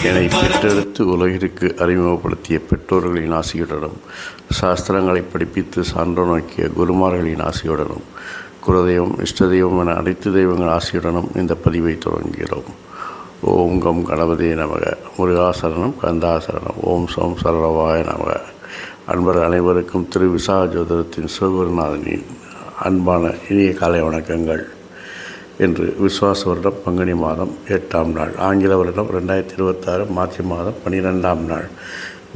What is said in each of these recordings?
என்னை பெற்றெடுத்து உலகிற்கு அறிமுகப்படுத்திய பெற்றோர்களின் ஆசியுடனும் சாஸ்திரங்களை படிப்பித்து சான்ற நோக்கிய குருமார்களின் ஆசியுடனும் குலதெய்வம் இஷ்டதெய்வம் என அனைத்து தெய்வங்கள் ஆசியுடனும் இந்த பதிவை தொடங்குகிறோம். ஓம் கம் கணபதே நமக, முருகாசரணம் கந்தாசரணம், ஓம் சோம் சரளவாய நமக. அன்பர் அனைவருக்கும் திரு விசாக ஜோதிடத்தின் சிவகுருநாதனின் அன்பான இனிய காலை வணக்கங்கள். இன்று விஸ்வாச வருடம் பங்குனி மாதம் 8ஆம் நாள், ஆங்கில வருடம் 2026 மார்ச் மாதம் 12ஆம் நாள்,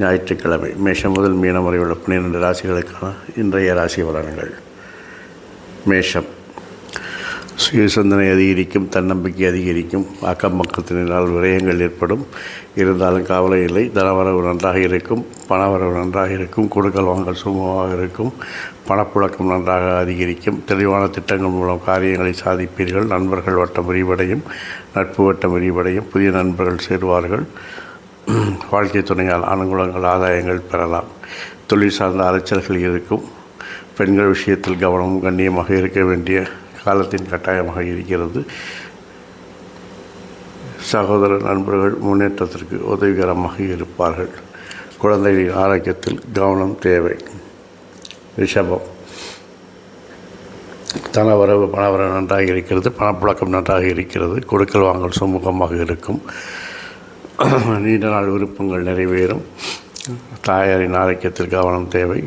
ஞாயிற்றுக்கிழமை. மேஷம் முதல் மீனம் வரை உள்ள 12 ராசிகளுக்கான இன்றைய ராசி பலன்கள். மேஷம். சுய சிந்தனை அதிகரிக்கும், தன்னம்பிக்கை அதிகரிக்கும், அக்கம் பக்கத்தினால் விரயங்கள் ஏற்படும். இருந்தாலும் கவலை இல்லை. தனவரவு நன்றாக இருக்கும், பணவரவு நன்றாக இருக்கும், கொடுக்கல் வாங்கல் சுமூகமாக இருக்கும், பணப்புழக்கம் நன்றாக அதிகரிக்கும். தெளிவான திட்டங்கள் மூலம் காரியங்களை சாதிப்பீர்கள். நண்பர்கள் வட்டம் விரிவடையும், நட்பு வட்டம் விரிவடையும், புதிய நண்பர்கள் சேருவார்கள். வாழ்க்கை துணையால் அனுகூலங்கள் ஆதாயங்கள் பெறலாம். தொழில் சார்ந்த அலைச்சல்கள் இருக்கும். பெண்கள் விஷயத்தில் கவனமும் கண்ணியமாக இருக்க வேண்டிய காலத்தின் கட்டாயமாக இருக்கிறது. சகோதர நண்பர்கள் முன்னேற்றத்திற்கு உதவிகரமாக இருப்பார்கள். குழந்தைகளின் ஆரோக்கியத்தில் கவனம் தேவை. ரிஷபம். தனவரவு பணவரவு நன்றாக இருக்கிறது, பணப்புழக்கம் நன்றாக இருக்கிறது, கொடுக்கல் வாங்கல் சுமூகமாக இருக்கும். நீண்ட நாள் விருப்பங்கள் நிறைவேறும். தாயாரின் ஆரோக்கியத்தில் கவனம் தேவை.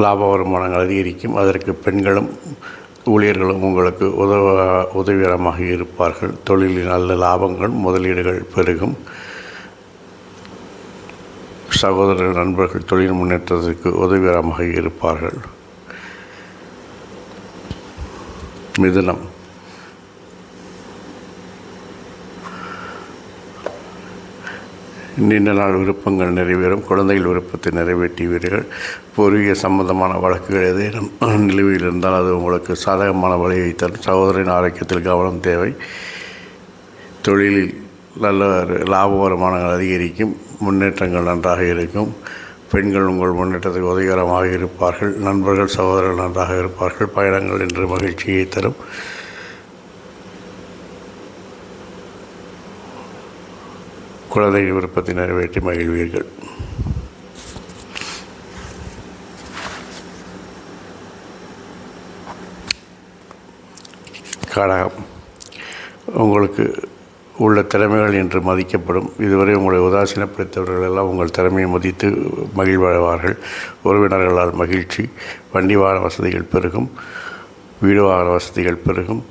லாப வருமானங்கள் அதிகரிக்கும். அதற்கு பெண்களும் ஊழியர்களும் உங்களுக்கு உதவிகரமாக இருப்பார்கள். தொழிலில் நல்ல லாபங்கள் முதலீடுகள் பெருகும். சகோதர நண்பர்கள் தொழில் முன்னேற்றத்திற்கு உதவிகரமாக இருப்பார்கள். மிதுனம். நீண்ட நாள் விருப்பங்கள் நிறைவேறும். குழந்தைகள் விருப்பத்தை நிறைவேற்றுவீர்கள். பூர்வீக சம்பந்தமான வழக்குகள் ஏதேனும் நிலுவையில் இருந்தால் அது உங்களுக்கு சாதகமான வழியை தரும். சகோதரின் ஆரோக்கியத்தில் கவனம் தேவை. தொழிலில் நல்ல லாப வருமானங்கள் அதிகரிக்கும். முன்னேற்றங்கள் நன்றாக இருக்கும். பெண்கள் உங்கள் முன்னேற்றத்துக்கு உதவிகரமாக இருப்பார்கள். நண்பர்கள் சகோதரர்கள் நன்றாக இருப்பார்கள். பயணங்கள் என்று மகிழ்ச்சியை தரும். குழந்தை விருப்பத்தை நிறைவேற்றி மகிழ்வீர்கள். கடகம். உங்களுக்கு உள்ள திறமைகள் என்று மதிக்கப்படும். இதுவரை உங்களை உதாசீனப்படுத்தவர்கள் எல்லாம் உங்கள் திறமையை மதித்து மகிழ்வார்கள். உறவினர்களால் மகிழ்ச்சி. வண்டி வாகன வசதிகள் பெருகும். வீடு வாகன வசதிகள் பெருகும்.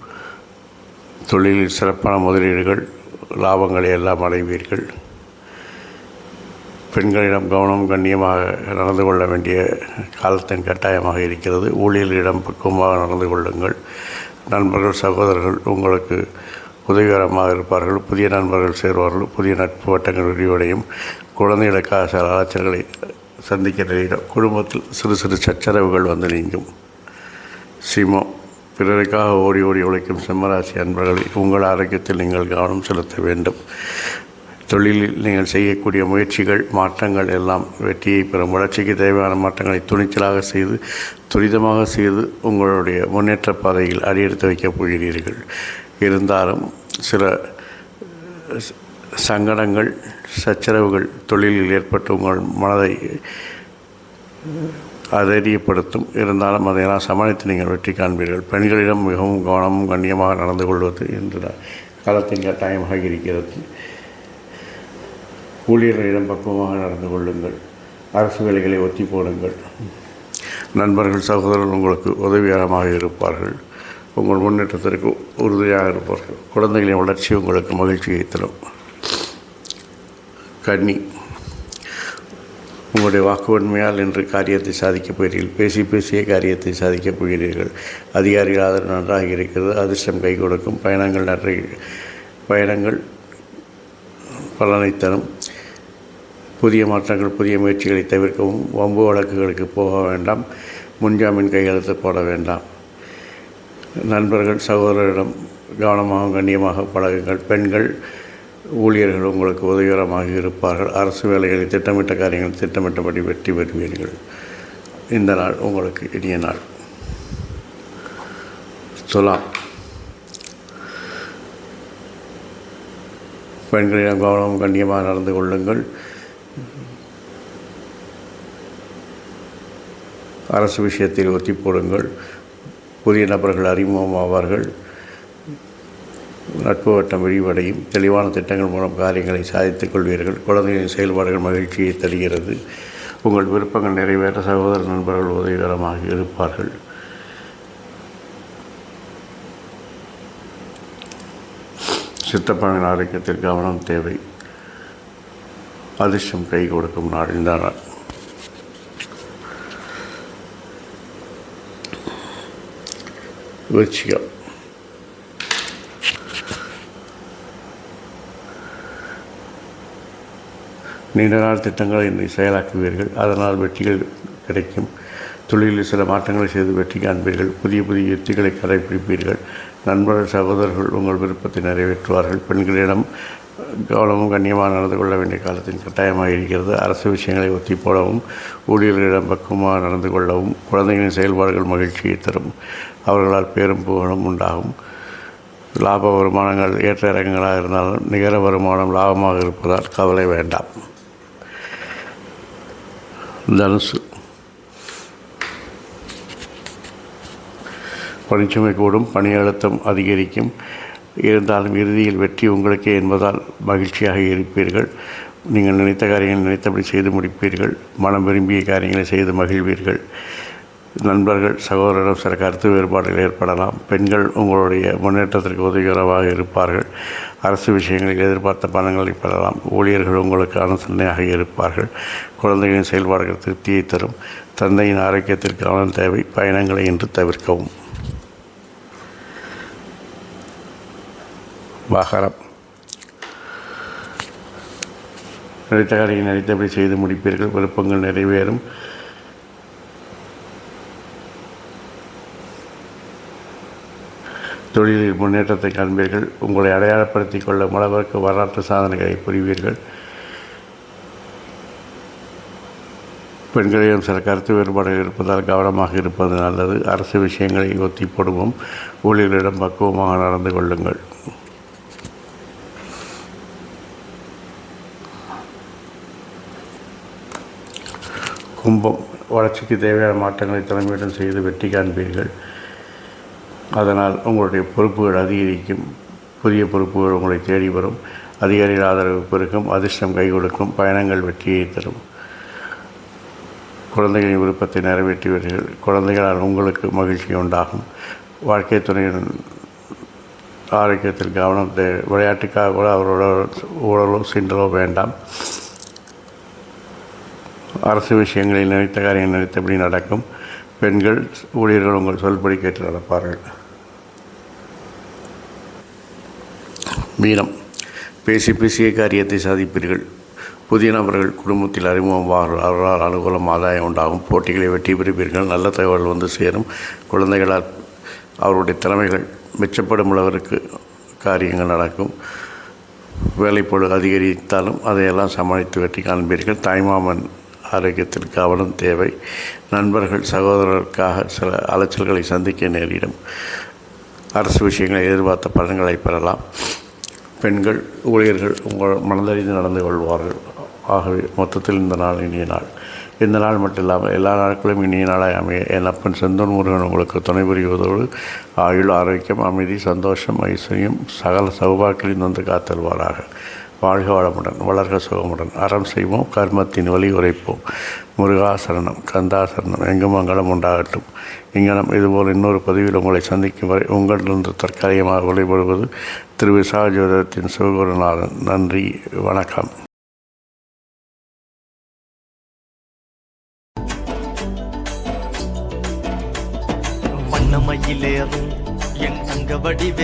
தொழிலில் சிறப்பான முதலீடுகள் லாபங்களை எல்லாம் அடைவீர்கள். பெண்களிடம் கவனம் கண்ணியமாக நடந்து கொள்ள வேண்டிய காலத்தின் கட்டாயமாக இருக்கிறது. ஊழியர்களிடம் பக்குவமாக நடந்து கொள்ளுங்கள். நண்பர்கள் சகோதரர்கள் உங்களுக்கு உதவிகரமாக இருப்பார்கள். புதிய நண்பர்கள் சேருவார்கள். புதிய நட்பு வட்டங்கள் விரிவடையும். குழந்தைகளுக்காக சில அலைச்சல்களை சந்திக்க நேரிடும். குடும்பத்தில் சிறு சிறு சச்சரவுகள் வந்து நீங்கும். சிம்மம். பிறருக்காக ஓடி ஓடி உழைக்கும் சிம்மராசி அன்பர்களை உங்கள் ஆரோக்கியத்தில் நீங்கள் கவனம் செலுத்த வேண்டும். தொழிலில் நீங்கள் செய்யக்கூடிய முயற்சிகள் மாற்றங்கள் எல்லாம் வெற்றியை பெறும். வளர்ச்சிக்கு தேவையான மாற்றங்களை துணிச்சலாக செய்து துரிதமாக செய்து உங்களுடைய முன்னேற்ற பாதையில் அடியெடுத்து வைக்கப் போகிறீர்கள். இருந்தாலும் சில சங்கடங்கள் சச்சரவுகள் தொழிலில் ஏற்பட்டு உங்கள் மனதை அதைரியப்படுத்தும். இருந்தாலும் அதையெல்லாம் சமாளித்து நீங்கள் வெற்றி காண்பீர்கள். பெண்களிடம் மிகவும் கவனமும் கண்ணியமாக நடந்து கொள்வது என்ற காலத்தின் கட்டாயமாக இருக்கிறது. ஊழியர்களிடம் பக்குவமாக நடந்து கொள்ளுங்கள். அரசு வேலைகளை ஒத்தி போடுங்கள். நண்பர்கள் சகோதரர்கள் உங்களுக்கு உதவிகரமாக இருப்பார்கள். உங்கள் முன்னேற்றத்திற்கு உறுதியாக இருப்பார்கள். குழந்தைகளின் வளர்ச்சி உங்களுக்கு மகிழ்ச்சியை தரும். கன்னி. உங்களுடைய வாக்குவன்மையால் இன்று காரியத்தை சாதிக்கப் போகிறீர்கள். பேசிய காரியத்தை சாதிக்கப் போகிறீர்கள். அதிகாரிகள் ஆதரவு நன்றாக இருக்கிறது. அதிர்ஷ்டம் கை கொடுக்கும். பயணங்கள் பலனை தரும். புதிய மாற்றங்கள் புதிய முயற்சிகளை தவிர்க்கவும். வம்பு வழக்குகளுக்கு போக வேண்டாம். முன்ஜாமீன் கையெழுத்து போட வேண்டாம். நண்பர்கள் சகோதரரிடம் கவனமாக கண்ணியமாக பழகுங்கள். பெண்கள் ஊழியர்கள் உங்களுக்கு உதவிகரமாக இருப்பார்கள். அரசு வேலைகளை திட்டமிட்ட காரியங்கள் திட்டமிட்டபடி வெற்றி பெறுவீர்கள். இந்த நாள் உங்களுக்கு இனிய நாள். துலாம், பெண்களிடம் கவனம் கண்ணியமாக நடந்து கொள்ளுங்கள். அரசு விஷயத்தில் ஒத்தி போடுங்கள். புதிய நபர்கள் அறிமுகமாவார்கள். நட்பு வட்டம் விரிவடையும். தெளிவான திட்டங்கள் மூலம் காரியங்களை சாதித்துக் கொள்வீர்கள். குழந்தைகளின் செயல்பாடுகள் மகிழ்ச்சியை தருகிறது. உங்கள் விருப்பங்கள் நிறைவேற்ற சகோதர நண்பர்கள் உதவிகரமாக இருப்பார்கள். சித்தப்பாவின் ஆரோக்கியத்தில் கவனம் தேவை. அதிர்ஷ்டம் கை கொடுக்கும் நாள் இந்த நாள். விருச்சிகம், நீண்ட நாள் திட்டங்களை இன்றை செயலாக்குவீர்கள். அதனால் வெற்றிகள் கிடைக்கும். தொழிலில் சில மாற்றங்களை செய்து வெற்றி காண்பீர்கள். புதிய புதிய யுத்திகளை கடைபிடிப்பீர்கள். நண்பர்கள் சகோதரர்கள் உங்கள் விருப்பத்தை நிறைவேற்றுவார்கள். பெண்களிடம் கவனமும் கண்ணியமாக நடந்து கொள்ள வேண்டிய காலத்தின் கட்டாயமாக இருக்கிறது. அரசு விஷயங்களை ஒத்தி போடவும் ஊழியர்களிடம் பக்குவமாக நடந்து கொள்ளவும் குழந்தைகளின் செயல்பாடுகள் மகிழ்ச்சியை தரும். அவர்களால் பேரும் புகழும் உண்டாகும். லாப வருமானங்கள் ஏற்ற இறக்கங்களாக இருந்தாலும் நிகர வருமானம் லாபமாக இருப்பதால் கவலை வேண்டாம். தனுசு, பணிச்சுமை கூடும். பணி அழுத்தம் அதிகரிக்கும். இருந்தாலும் இறுதியில் வெற்றி உங்களுக்கே என்பதால் மகிழ்ச்சியாக இருப்பீர்கள். நீங்கள் நினைத்த காரியங்களை நினைத்தபடி செய்து முடிப்பீர்கள். மனம் விரும்பிய காரியங்களை செய்து மகிழ்வீர்கள். நண்பர்கள் சகோதரரிடம் சில கருத்து வேறுபாடுகள் ஏற்படலாம். பெண்கள் உங்களுடைய முன்னேற்றத்திற்கு உதவிகரமாக இருப்பார்கள். அரசு விஷயங்களில் எதிர்பார்த்த பலன்களை பெறலாம். ஊழியர்கள் உங்களுக்கு அனுசரணையாக இருப்பார்கள். குழந்தைகளின் செயல்பாடுகள் திருப்தியை தரும். தந்தையின் ஆரோக்கியத்திற்கு கவனம் தேவை. பயணங்களை இன்று தவிர்க்கவும். மகரம், நினைத்த காரியம் நினைத்தபடி செய்து முடிப்பீர்கள். விருப்பங்கள் நிறைவேறும். தொழிலில் முன்னேற்றத்தை காண்பீர்கள். உங்களை அடையாளப்படுத்திக் கொள்ள அளவிற்கு வரலாற்று சாதனைகளை புரிவீர்கள். பெண்களிடம் சில கருத்து வேறுபாடுகள் இருப்பதால் கவனமாக இருப்பது நல்லது. அரசு விஷயங்களை ஒத்தி போடுவோம். ஊழியர்களிடம் பக்குவமாக நடந்து கொள்ளுங்கள். கும்பம், வளர்ச்சிக்கு தேவையான மாற்றங்களை தலைமையிடம் செய்து வெற்றி காண்பீர்கள். அதனால் உங்களுடைய பொறுப்புகள் அதிகரிக்கும். புதிய பொறுப்புகள் உங்களை தேடி வரும். அதிகாரிகள் ஆதரவு பெருக்கும். அதிர்ஷ்டம் கை கொடுக்கும். பயணங்கள் வெற்றியை தரும். குழந்தைகளின் விருப்பத்தை நிறைவேற்றுவீர்கள். குழந்தைகளால் உங்களுக்கு மகிழ்ச்சி உண்டாகும். வாழ்க்கை துணையின் ஆரோக்கியத்தில் கவனம் தேவை. விளையாட்டுக்காக கூட அவரோட ஊழலோ சீண்டலோ வேண்டாம். அரசு விஷயங்களில் நினைத்த காரியங்கள் நினைத்தபடி நடக்கும். பெண்கள் ஊழியர்கள் உங்கள் சொல்படி கேட்டு நடப்பார்கள். மீனம், பேசிய காரியத்தை சாதிப்பீர்கள். புதிய நபர்கள் குடும்பத்தில் அறிமுகமாவார்கள். அவர்களால் அனுகூலம் ஆதாயம் உண்டாகும். போட்டிகளை வெற்றி பெறுவீர்கள். நல்ல தகவல் வந்து சேரும். குழந்தைகளால் அவருடைய திறமைகள் மிச்சப்படும் அளவிற்கு காரியங்கள் நடக்கும். வேலைப்பொழு அதிகரித்தாலும் அதையெல்லாம் சமாளித்து வெற்றி காண்பீர்கள். தாய்மாமன் ஆரோக்கியத்தில் கவனம் தேவை. நண்பர்கள் சகோதரர்களுக்காக சில அலைச்சல்களை சந்திக்க நேரிடும். அரசு விஷயங்களை எதிர்பார்த்த பலன்களை பெறலாம். பெண்கள் ஊழியர்கள் உங்கள் மனதறிந்து நடந்து கொள்வார்கள். ஆகவே மொத்தத்தில் இந்த நாள் இனிய நாள். இந்த நாள் மட்டும் இல்லாமல் எல்லா நாட்களும் இனிய நாளாய் அமைய என் அப்பன் செந்தூர் முருகன் உங்களுக்கு துணை புரிவதோடு ஆயுள், ஆரோக்கியம், அமைதி, சந்தோஷம், ஐஸ்வர்யம், சகல சௌபாக்கியம் வந்து காத்தல்வாராக. வாழ்க வளமுடன், வளர்க சுகமுடன். அறம் செய்வோம், கர்மத்தின் வழி உரைப்போம். முருகாசரணம், கந்தாசரணம், எங்கும் மங்களம் உண்டாகட்டும். இங்கனம் இதுபோல் இன்னொரு பதிவில் உங்களை சந்திக்கும் வரை உங்களிலிருந்து தற்காலிகமாக விடைபெறுவது திரு விசாகஜோதத்தின் சிவகுருநாதன். நன்றி, வணக்கம். வண்ணமயிலேறும் என் அங்க வடிவே